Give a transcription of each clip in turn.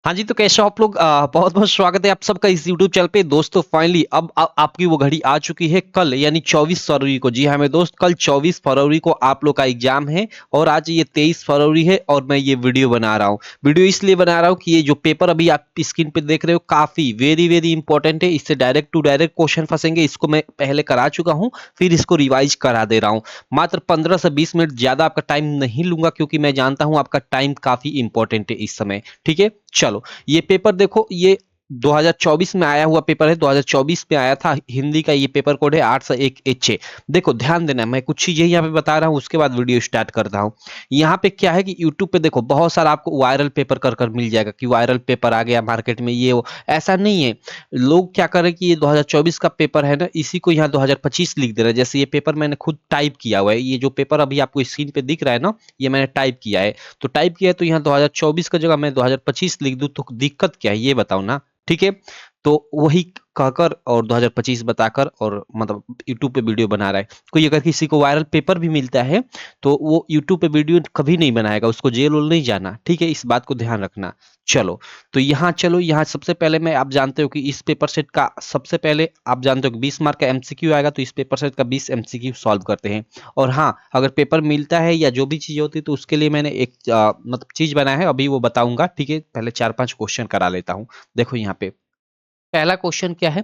हाँ जी, तो कैसे हो आप लोग? बहुत-बहुत स्वागत है आप सबका इस यूट्यूब चैनल पे। दोस्तों फाइनली अब आपकी वो घड़ी आ चुकी है कल यानी 24 फरवरी को। जी हाँ मेरे दोस्त, कल 24 फरवरी को आप लोग का एग्जाम है और आज ये 23 फरवरी है और मैं ये वीडियो बना रहा हूँ। वीडियो इसलिए बना रहा हूँ कि ये जो पेपर अभी आप स्क्रीन पे देख रहे हो काफ़ी वेरी इंपॉर्टेंट है। इससे डायरेक्ट टू डायरेक्ट क्वेश्चन फंसेंगे। इसको मैं पहले करा चुका हूँ, फिर इसको रिवाइज करा दे रहा हूँ। मात्र 15 से 20 मिनट ज़्यादा आपका टाइम नहीं लूँगा क्योंकि मैं जानता हूँ आपका टाइम काफ़ी इंपॉर्टेंट है इस समय। ठीक है? चलो, ये पेपर देखो, ये 2024 में आया हुआ पेपर है। 2024 में आया था। हिंदी का ये पेपर कोड है 801 एच ए। देखो ध्यान देना, मैं कुछ चीजें यहाँ पे बता रहा हूँ, उसके बाद वीडियो स्टार्ट करता हूँ। यहाँ पे क्या है कि यूट्यूब पे देखो बहुत सारा आपको वायरल पेपर कर कर मिल जाएगा कि वायरल पेपर आ गया मार्केट में, ये वो। ऐसा नहीं है। लोग क्या करें कि ये 2024 का पेपर है ना, इसी को यहाँ 2025 लिख दे रहे हैं। जैसे ये पेपर मैंने खुद टाइप किया हुआ है, ये जो पेपर अभी आपको स्क्रीन पे दिख रहा है ना, ये मैंने टाइप किया है। तो टाइप किया है तो यहाँ 2024 का जगह मैं 2025 लिख दूं तो दिक्कत क्या है ये बताओ ना। ठीक है? तो वही कहकर और 2025 बताकर और मतलब यूट्यूब पे वीडियो बना रहा है। कोई अगर किसी को वायरल पेपर भी मिलता है तो वो यूट्यूब पे वीडियो कभी नहीं बनाएगा, उसको जेल वेल नहीं जाना। ठीक है? इस बात को ध्यान रखना। चलो, तो यहाँ चलो, यहाँ सबसे पहले मैं, आप जानते हो कि इस पेपर सेट का सबसे पहले आप जानते हो कि 20 मार्क का एमसीक्यू आएगा, तो इस पेपर सेट का 20 एमसीक्यू सॉल्व करते हैं। और हाँ, अगर पेपर मिलता है या जो भी चीज़ होती है तो उसके लिए मैंने एक मतलब चीज़ बनाया है, अभी वो बताऊंगा। ठीक है? पहले 4-5 क्वेश्चन करा लेता हूँ। देखो यहाँ पे पहला क्वेश्चन क्या है।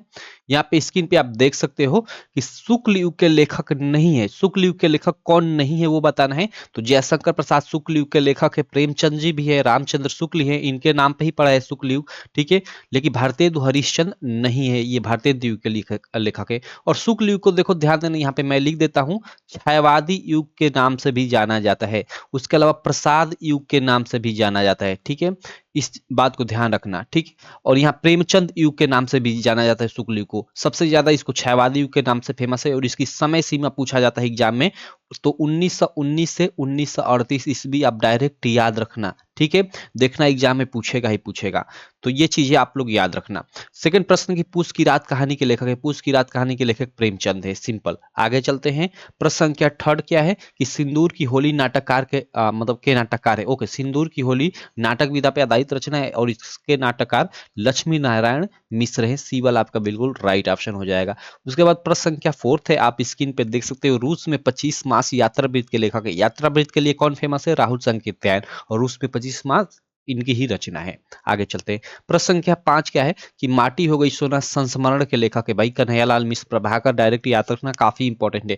यहाँ पे स्क्रीन पे आप देख सकते हो कि शुक्ल युग के लेखक नहीं है। शुक्ल युग के लेखक कौन नहीं है वो बताना है। तो जयशंकर प्रसाद शुक्ल युग के लेखक है, प्रेमचंद जी भी है, रामचंद्र शुक्ल है, इनके नाम पे ही पड़ा है शुक्ल युग। ठीक है? लेकिन भारतेंदु हरिश्चंद्र नहीं है, ये भारतेंदु युग के लेखक है। और शुक्ल युग को देखो ध्यान देना, यहाँ पे मैं लिख देता हूँ, छायावादी युग के नाम से भी जाना जाता है। उसके अलावा प्रसाद युग के नाम से भी जाना जाता है। ठीक है? इस बात को ध्यान रखना। ठीक। और यहाँ प्रेमचंद युग के नाम से भी जाना जाता है शुक्ल युग को। सबसे ज्यादा इसको छायावादी युग के नाम से फेमस है और इसकी समय सीमा पूछा जाता है एग्जाम में। तो 1919 से 1938 ईस्वी आप डायरेक्ट याद रखना। ठीक है? देखना एग्जाम में पूछेगा ही पूछेगा। तो ये चीजें आप लोग याद रखना। सेकंड प्रश्न की, पूस की रात कहानी के लेखक है। पूस की रात कहानी के लेखक प्रेमचंद है। सिंपल। आगे चलते हैं। प्रश्न संख्या थर्ड क्या है कि सिंदूर की होली नाटककार के मतलब के नाटककार है। ओके, सिंदूर की होली नाटक विधा पे आधारित रचना है और इसके नाटककार लक्ष्मी नारायण मिश्र है। सी वाला आपका बिल्कुल राइट ऑप्शन हो जाएगा। उसके बाद प्रश्न संख्या फोर्थ है, आप स्क्रीन पे देख सकते हो। रूस में 25 मास यात्रावृत्त के लेखक है। यात्रावृत्त के लिए कौन फेमस है? राहुल संकीर्तन। और रूस में 25 मास इनकी ही रचना है। आगे चलते हैं। प्रश्न संख्या 5 क्या है कि माटी हो गई सोना संस्मरण के लेखक है। भाई कन्हैयालाल मिश्र। प्रभाकर डायरेक्ट याद रखना, काफी इंपॉर्टेंट है।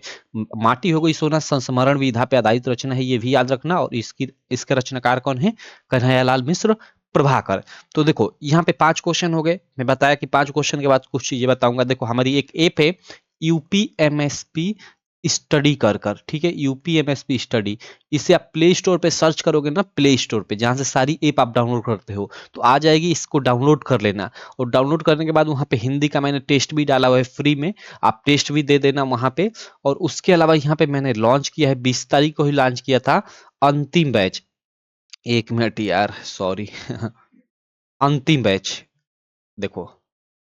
माटी हो गई सोना संस्मरण विधा पे आधारित रचना है, ये भी याद रखना। और इसके रचनाकार कौन है? कन्हैयालाल मिश्र, प्रभाकर। तो देखो यहाँ पे 5 क्वेश्चन हो गए। मैं बताया कि 5 क्वेश्चन के बाद कुछ चीजें बताऊंगा। देखो हमारी एक ऐप है यूपीएमएसपी स्टडी कर कर। ठीक है? यूपीएमएसपी स्टडी, इसे आप प्ले स्टोर पे सर्च करोगे ना, प्ले स्टोर पे जहां से सारी ऐप आप डाउनलोड करते हो तो आ जाएगी, इसको डाउनलोड कर लेना। और डाउनलोड करने के बाद वहां पे हिंदी का मैंने टेस्ट भी डाला हुआ है फ्री में, आप टेस्ट भी दे देना वहां पे। और उसके अलावा यहाँ पे मैंने लॉन्च किया है, 20 तारीख को ही लॉन्च किया था अंतिम बैच। एक मिनट यार, सॉरी अंतिम बैच। देखो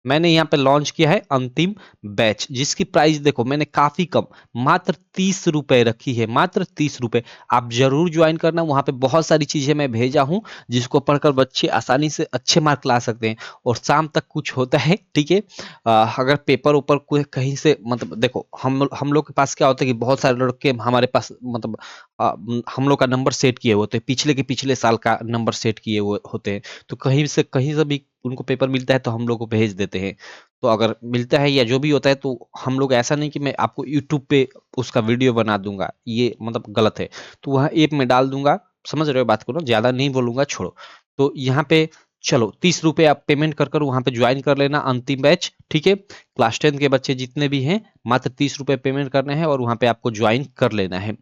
मैंने यहाँ पे लॉन्च किया है अंतिम बैच, जिसकी प्राइस देखो मैंने काफी कम, मात्र 30 रुपए रखी है। मात्र 30 रुपए। आप जरूर ज्वाइन करना। वहां पे बहुत सारी चीजें मैं भेजा हूँ जिसको पढ़कर बच्चे आसानी से अच्छे मार्क ला सकते हैं। और शाम तक कुछ होता है। ठीक है? अगर पेपर ऊपर कोई कहीं से, मतलब देखो हम लोग के पास क्या होता है कि बहुत सारे लड़के हमारे पास मतलब हम लोग का नंबर सेट किए होते हैं, पिछले के पिछले साल का नंबर सेट किए हुए होते हैं। तो कहीं से भी उनको पेपर मिलता है तो हम लोग को भेज देते हैं। तो अगर मिलता है या जो भी होता है तो हम लोग, ऐसा नहीं कि मैं आपको यूट्यूब पे उसका वीडियो बना दूंगा, ये मतलब गलत है। तो वहाँ ऐप में डाल दूंगा। समझ रहे हो बात को ना? ज्यादा नहीं बोलूंगा, छोड़ो। तो यहाँ पे चलो 30 रुपए आप पेमेंट कर कर वहां पे ज्वाइन कर लेना अंतिम बैच। ठीक है? क्लास 10 के बच्चे जितने भी हैं, मात्र 30 रुपए पेमेंट करने हैं और वहां पे आपको ज्वाइन कर लेना है।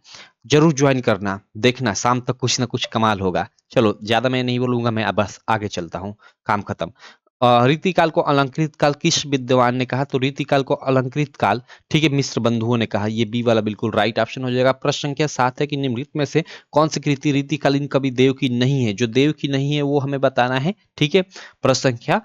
जरूर ज्वाइन करना। देखना शाम तक कुछ ना कुछ कमाल होगा। चलो ज्यादा मैं नहीं बोलूंगा, मैं बस आगे चलता हूँ। काम खत्म। रीतिकाल को अलंकृत काल किस विद्वान ने कहा? तो रीतिकाल को अलंकृत काल, ठीक है, मिश्र बंधुओं ने कहा। ये बी वाला बिल्कुल राइट ऑप्शन हो जाएगा। प्रश्न संख्या 7 है कि निम्नलिखित में से कौन सी कृति रीतिकालीन कवि देव की नहीं है? जो देव की नहीं है वो हमें बताना है। ठीक है? प्रश्न संख्या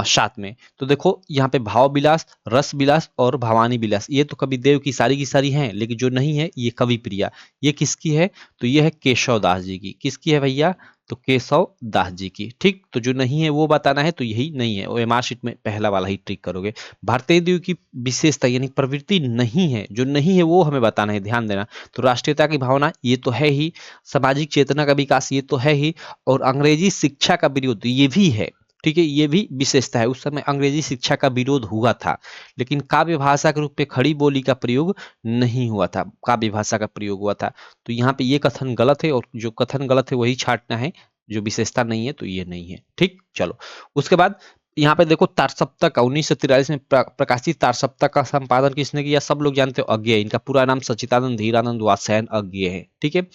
7 में तो देखो यहाँ पे भाव विलास, रस विलास और भवानी विलास, ये तो कवि देव की सारी हैं, लेकिन जो नहीं है ये कवि प्रिया। ये किसकी है? तो ये है केशव दास जी की। किसकी है भैया? तो केशव दास जी की। ठीक, तो जो नहीं है वो बताना है, तो यही नहीं है, ओएमआर शीट में पहला वाला ही ट्रिक करोगे। भारतीय द्वीप की विशेषता यानी प्रवृत्ति नहीं है, जो नहीं है वो हमें बताना है, ध्यान देना। तो राष्ट्रीयता की भावना ये तो है ही, सामाजिक चेतना का विकास ये तो है ही, और अंग्रेजी शिक्षा का विरोध ये भी है। ठीक है, ये भी विशेषता है। उस समय अंग्रेजी शिक्षा का विरोध हुआ था, लेकिन काव्य भाषा के रूप में खड़ी बोली का प्रयोग नहीं हुआ था, काव्य भाषा का प्रयोग हुआ था। तो यहाँ पे ये कथन गलत है, और जो कथन गलत है वही छांटना है, जो विशेषता नहीं है तो ये नहीं है। ठीक, चलो उसके बाद यहाँ पे देखो, तारसप्तक 1943 में प्रकाशित तारसप्तक का संपादन किसने किया? सब लोग जानते हो, अज्ञेय। इनका पूरा नाम सच्चिदानंद धीरानंद वात्स्यायन अज्ञेय है। ठीक है,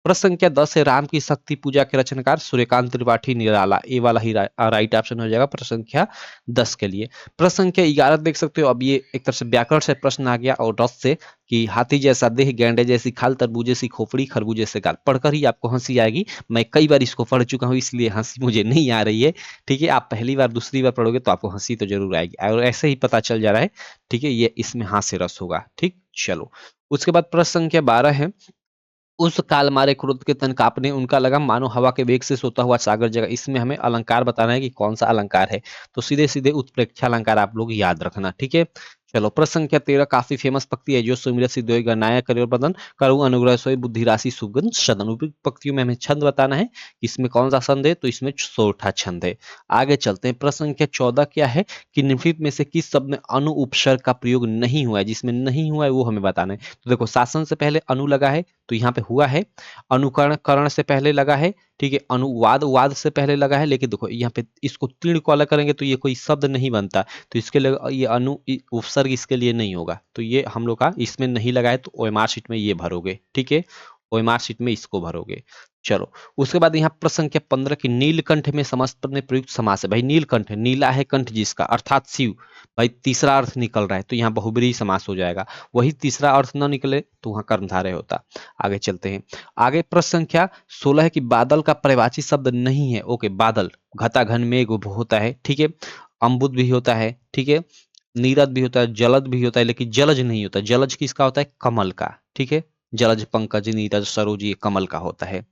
प्रश्न संख्या 10 है, राम की शक्ति पूजा के रचनाकार सूर्यकांत त्रिपाठी निराला। ए वाला ही राइट ऑप्शन हो जाएगा प्रश्न संख्या 10 के लिए। प्रश्न संख्या 11 देख सकते हो, अब ये एक तरह से व्याकरण से प्रश्न आ गया, और 10 से कि हाथी जैसा देह, गैंडे जैसी खाल, तरबूजे सी खोपड़ी, खरबूजे से गाल। पढ़कर ही आपको हंसी आएगी, मैं कई बार इसको पढ़ चुका हूँ इसलिए हंसी मुझे नहीं आ रही है। ठीक है, आप पहली बार दूसरी बार पढ़ोगे तो आपको हंसी तो जरूर आएगी, और ऐसे ही पता चल जा रहा है। ठीक है, ये इसमें हास्य रस होगा। ठीक, चलो उसके बाद प्रश्न संख्या 12 है, उस काल मारे क्रोध के तन कांपने, उनका लगा मानो हवा के वेग से सोता हुआ सागर जगा। इसमें हमें अलंकार बताना है कि कौन सा अलंकार है, तो सीधे सीधे उत्प्रेक्षा अलंकार आप लोग याद रखना। ठीक है, चलो प्रश्न संख्या 13 काफी फेमस पंक्ति है, जो सुमिरत सिद्धोय गणनायक करियो बदन, करु अनुग्रह सोई बुद्धि राशि सुगंध सदन। उपयुक्त पंक्तियों में हमें छंद बताना है, इसमें कौन सा छंद है, तो इसमें सोरठा छंद है। आगे चलते हैं, प्रश्न संख्या 14 क्या है कि निम्नलिखित में से किस शब्द में अनु उपसर्ग का प्रयोग नहीं हुआ है? जिसमें नहीं हुआ है वो हमें बताना है। तो देखो, शासन से पहले अनु लगा है तो यहाँ पे हुआ है, अनुकरण करण से पहले लगा है, ठीक है, अनुवाद वाद से पहले लगा है, लेकिन देखो यहाँ पे इसको तीर्ण को अलग करेंगे तो ये कोई शब्द नहीं बनता, तो इसके लिए ये उपसर्ग इसके लिए नहीं होगा, तो ये हम लोग का इसमें नहीं लगा है, तो ओएमआर शीट में ये भरोगे। ठीक है, ओएमआर शीट में इसको भरोगे। चलो उसके बाद यहाँ प्रश्न संख्या 15 की नीलकंठ में समास पद में प्रयुक्त समास है। भाई नीलकंठ, नीला है कंठ जिसका, अर्थात शिव। भाई तीसरा अर्थ निकल रहा है तो यहाँ बहुब्रीहि समास हो जाएगा। वही तीसरा अर्थ न निकले तो वहां कर्मधारय होता। आगे चलते हैं, आगे प्रश्न संख्या 16 है कि बादल का पर्यायवाची शब्द नहीं है। ओके, बादल घटाघन मेघ होता है, ठीक है, अम्बुद भी होता है, ठीक है, नीरद भी होता है, जलद भी होता है, लेकिन जलज नहीं होता। जलज किसका होता है? कमल का। ठीक है, जलज पंकज नीरज सरोज ये कमल का होता है।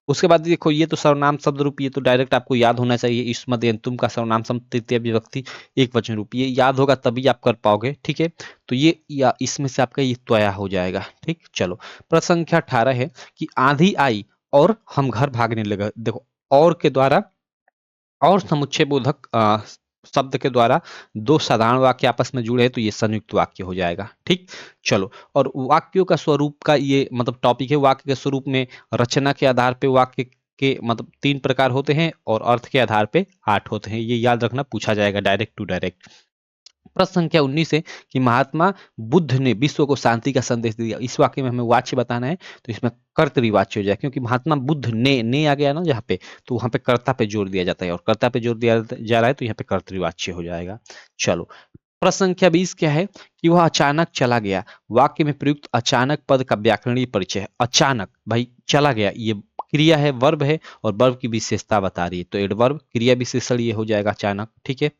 उसके बाद देखो, ये तो सर्वनाम शब्द रूप, ये तो डायरेक्ट आपको याद होना चाहिए। इस्मदयंतुम का सर्वनाम शब्द तृतीय विभक्ति एक वचन रूप, ये याद होगा तभी आप कर पाओगे। ठीक है, तो ये या इसमें से आपका ये त्वया हो जाएगा। ठीक, चलो प्रश्न संख्या 18 है कि आंधी आई और हम घर भागने लगे। देखो, और के द्वारा और समुच्चय बोधक शब्द के द्वारा दो साधारण वाक्य आपस में जुड़े हैं तो ये संयुक्त वाक्य हो जाएगा। ठीक, चलो, और वाक्यों का स्वरूप का ये मतलब टॉपिक है। वाक्य के स्वरूप में रचना के आधार पे वाक्य के मतलब 3 प्रकार होते हैं, और अर्थ के आधार पे 8 होते हैं। ये याद रखना, पूछा जाएगा डायरेक्ट टू डायरेक्ट। प्रश्न संख्या 19 है कि महात्मा बुद्ध ने विश्व को शांति का संदेश दिया। इस वाक्य में हमें वाच्य बताना है, तो इसमें कर्तरी-वाच्य हो जाए, क्योंकि महात्मा बुद्ध ने आ गया ना जहाँ पे, तो वहां पे कर्ता पे जोर दिया जाता है, और कर्ता पे जोर दिया जा रहा है तो यहाँ पे कर्तरी-वाच्य हो जाएगा। चलो प्रश्न संख्या 20 क्या है कि वह अचानक चला गया। वाक्य में प्रयुक्त अचानक पद का व्याकरणीय परिचय है। अचानक, भाई चला गया, ये क्रिया है, वर्ब है, और वर्ब की विशेषता बता रही है, तो एडवर्ब क्रिया विशेषण ये हो जाएगा अचानक। ठीक है,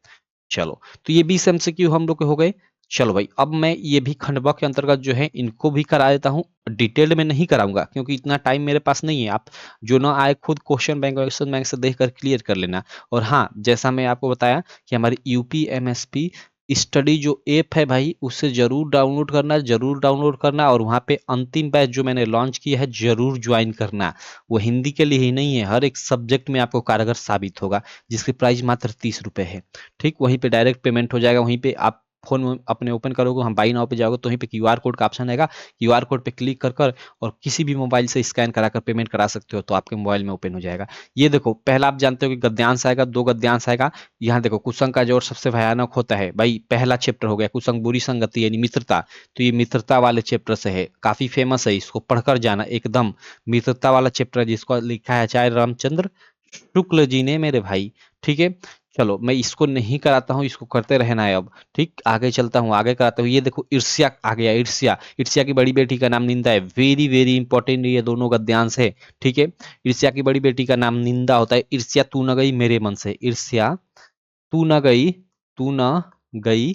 चलो तो ये 20 MCQ हम लोग के हो गए। चलो भाई, अब मैं ये भी खंडवा के अंतर्गत जो है इनको भी करा देता हूँ। डिटेल में नहीं कराऊंगा क्योंकि इतना टाइम मेरे पास नहीं है। आप जो ना आए खुद क्वेश्चन बैंक क्वेश्चन बैंक से देख कर क्लियर कर लेना। और हाँ, जैसा मैं आपको बताया कि हमारी यूपी एमएसपी स्टडी जो ऐप है भाई, उसे जरूर डाउनलोड करना, जरूर डाउनलोड करना, और वहाँ पे अंतिम बैच जो मैंने लॉन्च किया है जरूर ज्वाइन करना। वो हिंदी के लिए ही नहीं है, हर एक सब्जेक्ट में आपको कारगर साबित होगा, जिसकी प्राइस मात्र 30 रुपए है। ठीक, वहीं पे डायरेक्ट पेमेंट हो जाएगा। वहीं पे आप फोन में अपने ओपन करोगे, हम बाई नाउ पे जाओगे तो वहीं पे क्यूआर कोड का ऑप्शन आएगा। क्यूआर कोड पे क्लिक कर कर और किसी भी मोबाइल से स्कैन कराकर पेमेंट करा सकते हो, तो आपके मोबाइल में ओपन हो जाएगा। ये देखो, पहला आप जानते हो कि गद्यांश आएगा, 2 गद्यांश आएगा। यहाँ देखो, कुसंग का जोड़ सबसे भयानक होता है भाई, पहला चैप्टर हो गया कुसंग बुरी संगति यानी मित्रता। तो ये मित्रता वाले चैप्टर से है, काफी फेमस है, इसको पढ़कर जाना एकदम। मित्रता वाला चैप्टर जिसको लिखा है आचार्य रामचंद्र शुक्ल जी ने मेरे भाई। ठीक है, चलो मैं इसको नहीं कराता हूँ, इसको करते रहना है अब। ठीक, आगे चलता हूँ, आगे कराता हूँ। ये देखो, ईर्ष्या आ गया, ईर्ष्या। ईर्ष्या की बड़ी बेटी का नाम निंदा है, वेरी वेरी इंपॉर्टेंट, ये दोनों गद्यांश है। ठीक है, ईर्ष्या की बड़ी बेटी का नाम निंदा होता है। ईर्ष्या तू न गई मेरे मन से, ईर्ष्या तू न गई, तू न गई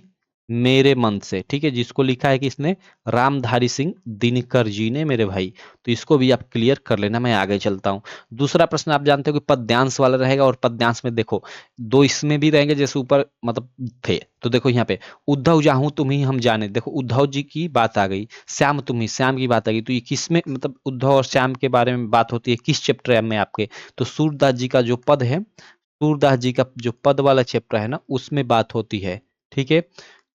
मेरे मन से, ठीक है, जिसको लिखा है कि इसने रामधारी सिंह दिनकर जी ने मेरे भाई। तो इसको भी आप क्लियर कर लेना, मैं आगे चलता हूँ। दूसरा प्रश्न आप जानते हो कि पद्यांश वाला रहेगा, और पद्यांश में देखो दो इसमें भी रहेंगे जैसे ऊपर मतलब थे। तो देखो यहाँ पे उद्धव जाहूं तुम ही हम जाने, देखो उद्धव जी की बात आ गई, श्याम तुम ही श्याम की बात आ गई। तो ये किस में मतलब उद्धव और श्याम के बारे में बात होती है, किस चैप्टर में आपके? तो सूरदास जी का जो पद है, सूरदास जी का जो पद वाला चैप्टर है ना, उसमें बात होती है। ठीक है,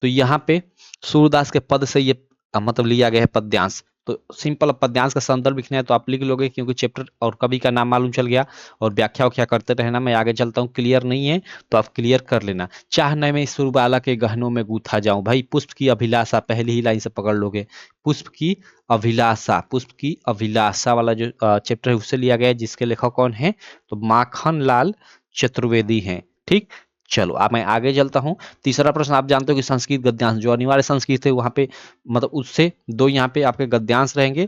तो यहाँ पे सूरदास के पद से ये मतलब लिया गया है पद्यांश। तो सिंपल पद्यांश का संदर्भ लिखना है तो आप लिख लोगे, क्योंकि चैप्टर और कवि का नाम मालूम चल गया। और व्याख्या व्याख्या करते रहना, मैं आगे चलता हूँ। क्लियर नहीं है तो आप क्लियर कर लेना। चाहने में सुरबाला के गहनों में गूथा जाऊं, भाई पुष्प की अभिलाषा पहली ही लाइन से पकड़ लोगे। पुष्प की अभिलाषा, पुष्प की अभिलाषा वाला जो चैप्टर है उससे लिया गया है, जिसके लेखक कौन है? तो माखन लाल चतुर्वेदी हैं। ठीक, चलो अब मैं आगे चलता हूँ। तीसरा प्रश्न आप जानते हो कि संस्कृत गद्यांश, जो अनिवार्य संस्कृत है वहां पे मतलब उससे दो यहाँ पे आपके गद्यांश रहेंगे,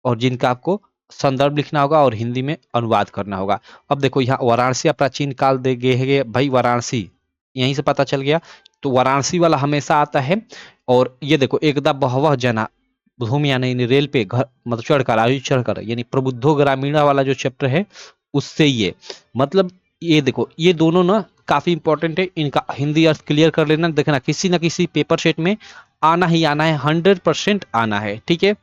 और जिनका आपको संदर्भ लिखना होगा और हिंदी में अनुवाद करना होगा। अब देखो यहाँ वाराणसी या प्राचीन काल दे गए है भाई, वाराणसी यहीं से पता चल गया। तो वाराणसी वाला हमेशा आता है। और ये देखो एकदा बहवह जना भूमि यानी रेल पे घर मतलब चढ़कर आयु चढ़कर, यानी प्रबुद्धो ग्रामीणा वाला जो चैप्टर है उससे ये मतलब, ये देखो ये दोनों ना काफी इंपॉर्टेंट है, इनका हिंदी अर्थ क्लियर कर लेना। देखना किसी ना किसी पेपर सेट में आना ही आना है, 100% आना है। ठीक है,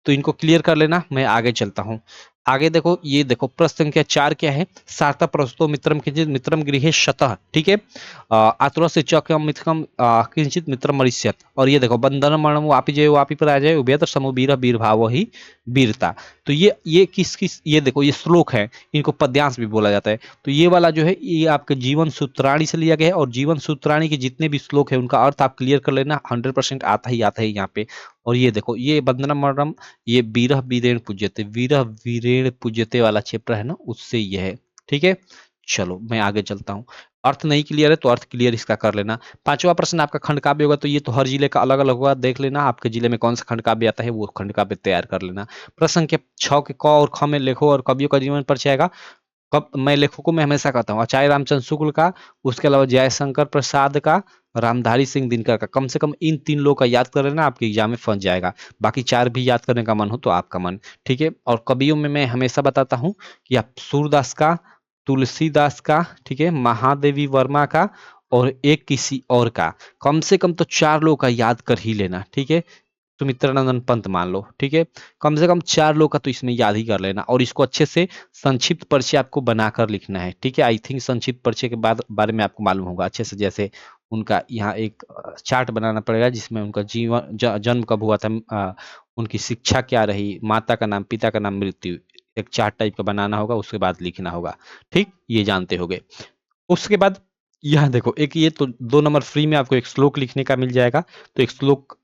तो इनको क्लियर कर लेना, मैं आगे चलता हूँ। आगे देखो, ये देखो प्रश्न संख्या 4 क्या है? सार्ता प्रस्तो मित्रम किंचित मित्रम गृहे शतः, ठीक है, आतुर से चकम मिथकम किंचित मित्रम मरिष्यत। और ये देखो बंधन मरणम वापि जय वापि पराजय उभयत्र समो वीर वीर भाव ही वीरता। तो ये किस किस, ये देखो ये श्लोक है, इनको पद्यांश भी बोला जाता है। तो ये वाला जो है ये आपके जीवन सूत्राणी से लिया गया है, और जीवन सूत्राणी के जितने भी श्लोक है उनका अर्थ आप क्लियर कर लेना, 100% आता है यहाँ पे। और ये देखो ये बंदनम मरणम, ये वीरह वीरेण पूज्यते, वीरह वीरेण पूज्यते वाला चैप्टर है ना, उससे ये है। ठीक है, चलो मैं आगे चलता हूँ। अर्थ नहीं क्लियर है तो अर्थ क्लियर इसका कर लेना। पांचवा प्रश्न आपका खंड काव्य होगा, तो ये तो हर जिले का अलग अलग होगा, देख लेना आपके जिले में कौन सा खंड काव्य आता है, वो खंड काव्य तैयार कर लेना। प्रश्न के 6 के क और ख में लेखो और कवियों का जीवन परिचय आएगा। कब मैं लेखकों में हमेशा कहता हूँ आचार्य रामचंद्र शुक्ल का, उसके अलावा जयशंकर प्रसाद का, रामधारी सिंह दिनकर का। कम से कम इन 3 लोगों का याद कर लेना, आपके एग्जाम में फंस जाएगा। बाकी 4 भी याद करने का मन हो तो आपका मन। ठीक है, और कवियों में मैं हमेशा बताता हूँ कि आप सूरदास का, तुलसीदास का, ठीक है, महादेवी वर्मा का, और एक किसी और का, कम से कम तो 4 लोगों का याद कर ही लेना। ठीक है, सुमित्रानंदन पंत मान लो, ठीक है, कम से कम 4 लोग का तो इसमें याद ही कर लेना, और इसको अच्छे से संक्षिप्त परिचय आपको बनाकर लिखना है। ठीक है, आई थिंक संक्षिप्त परिचय के बाद बारे में आपको मालूम होगा अच्छे से, जैसे उनका यहाँ एक चार्ट बनाना पड़ेगा जिसमें उनका जीवन जन्म कब हुआ था, उनकी शिक्षा क्या रही, माता का नाम, पिता का नाम, मृत्यु, एक चार्ट टाइप का बनाना होगा, उसके बाद लिखना होगा। ठीक, ये जानते होगे। उसके बाद यहाँ देखो एक ये तो 2 नंबर फ्री में आपको एक श्लोक लिखने का मिल जाएगा। तो एक श्लोक,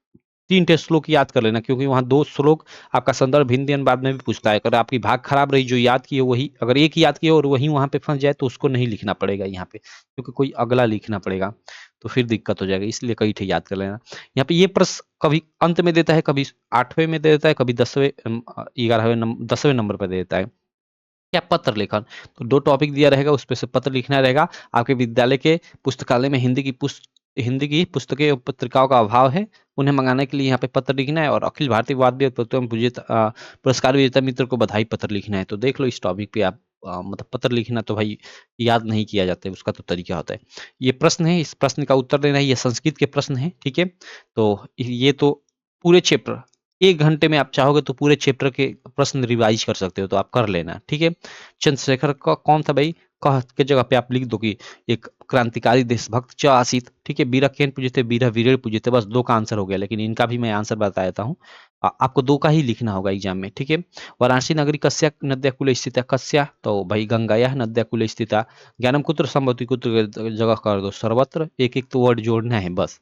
3 टेस्ट श्लोक याद कर लेना, क्योंकि वहां 2 श्लोक आपका संदर्भ हिंदी अनुवाद में भी पूछता है। अगर आपकी भाग खराब रही, जो याद की है वही, अगर एक याद किया और वही वहां पे फंस जाए तो उसको नहीं लिखना पड़ेगा यहाँ पे, क्योंकि कोई अगला लिखना पड़ेगा, तो फिर दिक्कत हो जाएगी। इसलिए कई ठे याद कर लेना। यहाँ पे ये प्रश्न कभी अंत में देता है, कभी 8वें में दे देता है, कभी 10वें 11वें 10वें नंबर पर दे देता है। क्या पत्र लेखन, तो 2 टॉपिक दिया रहेगा, उस पे से पत्र लिखना रहेगा। आपके विद्यालय के पुस्तकालय में हिंदी की पुस्तकें और पत्रिकाओं का अभाव है, उन्हें मंगाने के लिए यहाँ पे पत्र लिखना है। और अखिल भारतीय वाद विवाद पुरस्कार विजेता मित्र को बधाई पत्र लिखना है। तो देख लो इस टॉपिक पे आप मतलब पत्र लिखना तो भाई याद नहीं किया जाता है, उसका तो तरीका होता है। ये प्रश्न है, इस प्रश्न का उत्तर देना है, ये संस्कृत के प्रश्न है। ठीक है, तो ये तो पूरे चैप्टर 1 घंटे में आप चाहोगे तो पूरे चैप्टर के प्रश्न रिवाइज कर सकते हो, तो आप कर लेना। ठीक है, चंद्रशेखर का कौन था भाई, कह के जगह पे आप लिख दो कि एक क्रांतिकारी देशभक्त च आसित। ठीक है, बीरा केन पूछते, बीरा वीरेण पूछते, बस 2 का आंसर हो गया, लेकिन इनका भी मैं आंसर बता देता हूँ। आपको 2 का ही लिखना होगा एग्जाम में। ठीक है, वाराणसी नगरी कस्या नद्या कुल स्थित, कस्या तो भाई गंगा यह नद्या कुल स्थित, ज्ञानम कुत्र संभवती कुत्र जगह कर दो सर्वत्र, एक एक तो वर्ड जोड़ना है बस।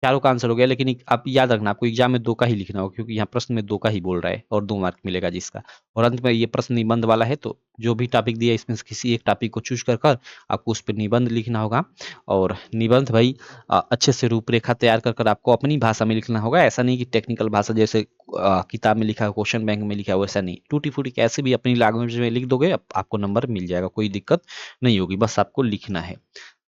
चारों का आंसर हो गया, लेकिन आप याद रखना आपको एग्जाम में 2 का ही लिखना होगा, क्योंकि यहाँ प्रश्न में 2 का ही बोल रहा है, और 2 मार्क मिलेगा जिसका। और अंत में ये प्रश्न निबंध वाला है, तो जो भी टॉपिक दिया इसमें से किसी एक टॉपिक को चूज कर कर आपको उस पर निबंध लिखना होगा। और निबंध भाई अच्छे से रूपरेखा तैयार कर कर आपको अपनी भाषा में लिखना होगा। ऐसा नहीं कि टेक्निकल भाषा जैसे किताब में लिखा है, क्वेश्चन बैंक में लिखा है, वैसा नहीं, टूटी फूटी कैसे भी अपनी लैंग्वेज में लिख दोगे, आपको नंबर मिल जाएगा, कोई दिक्कत नहीं होगी, बस आपको लिखना है।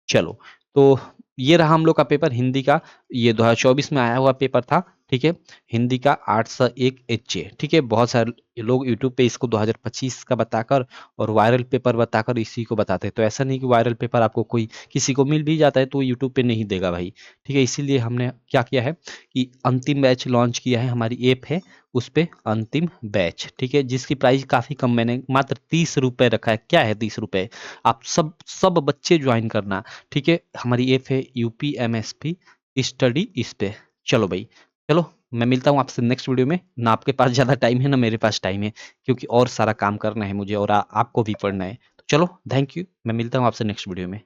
चलो, तो ये रहा हम लोग का पेपर हिंदी का, ये 2024 में आया हुआ पेपर था, ठीक है। हिंदी का 801 HJ, ठीक है। बहुत सारे लोग यूट्यूब पे इसको 2025 का बताकर और वायरल पेपर बताकर इसी को बताते हैं। तो ऐसा नहीं कि वायरल पेपर आपको कोई किसी को मिल भी जाता है तो यूट्यूब पे नहीं देगा भाई, ठीक है। इसीलिए हमने क्या किया है कि अंतिम बैच लॉन्च किया है, हमारी ऐप है उस पे अंतिम बैच, ठीक है, जिसकी प्राइस काफ़ी कम, मैंने मात्र 30 रुपये रखा है। क्या है 30 रुपये, आप सब बच्चे ज्वाइन करना, ठीक है। हमारी ऐप है UPMSP स्टडी इस पे। चलो भाई, चलो मैं मिलता हूँ आपसे नेक्स्ट वीडियो में। ना आपके पास ज़्यादा टाइम है ना मेरे पास टाइम है, क्योंकि और सारा काम करना है मुझे और आपको भी पढ़ना है। तो चलो, थैंक यू, मैं मिलता हूँ आपसे नेक्स्ट वीडियो में।